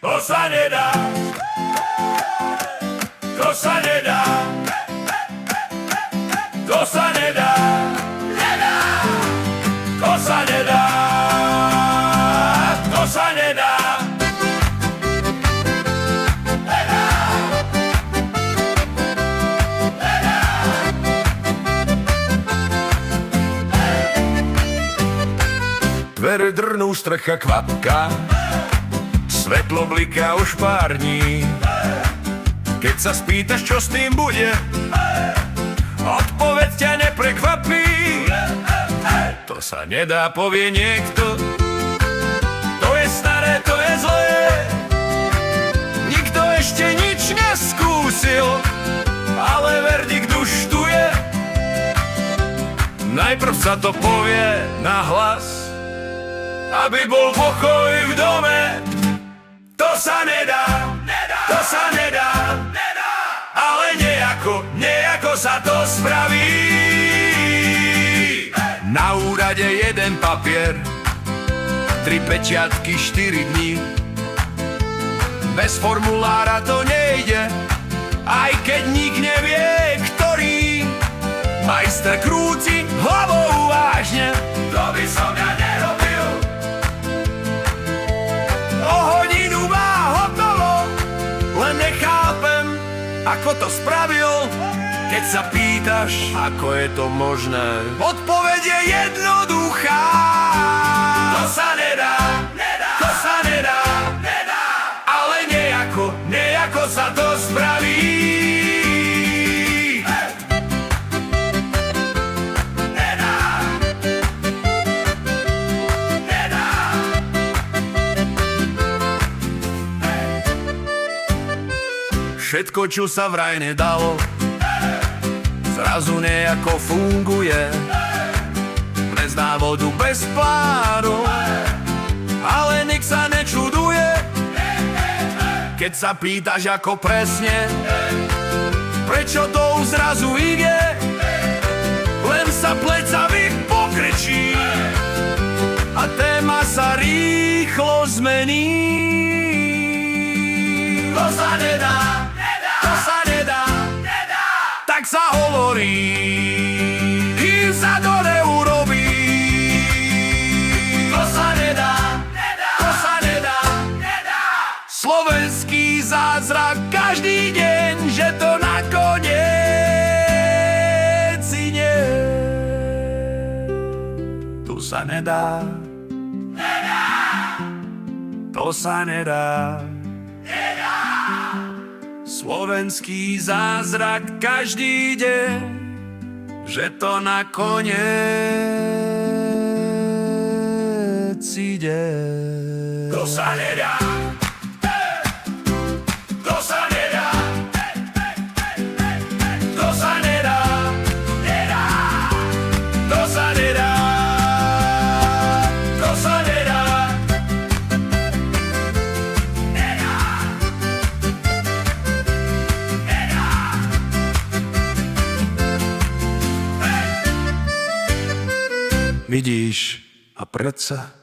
To sa nedá, to sa nedá, to sa nedá, nedá, to sa nedá, to sa nedá. Dvere drnú, strecha kvapka, svetlo bliká už pár dní. Keď sa spýtaš, čo s tým bude, odpoveď ťa neprekvapí. To sa nedá, povie niekto, to je staré, to je zlé. Nikto ešte nič neskúsil, ale verdikt už tu je. Najprv sa to povie nahlas, aby bol pokoj v dome. To sa nedá, to sa nedá, ale nejako sa to spraví. Na úrade jeden papier, 3 pečiatky, 4 dní. Bez formulára to nejde, aj keď nik nevie, ktorý. Majster krúti hlavou vážne, to by som ja nerobil. O hodinu má hotovo, len nechápem, ako to spravil. Keď sa pýtaš, ako je to možné, odpoveď je jednoduchá. To sa nedá, to sa nedá, ale nejako sa to spraví. Všetko, čo sa vraj nedalo, zrazu nejako funguje. Bez návodu, bez plánu, ale nik sa nečuduje. Keď sa pýtaš, ako presne, prečo to už zrazu ide, len sa plecavý pokrčí a téma sa rýchlo zmení. To sa nedá, tak sa hovorí, kým sa to neurobí. To sa nedá, to sa nedá. Slovenský zázrak každý deň, že to nakoniec ide. To sa nedá, to sa nedá. Slovenský zázrak každý deň, že to nakoniec ide. To sa nedá, to sa nedá, to sa nedá, to sa nedá, to sa nedá. Vidíš, a predsa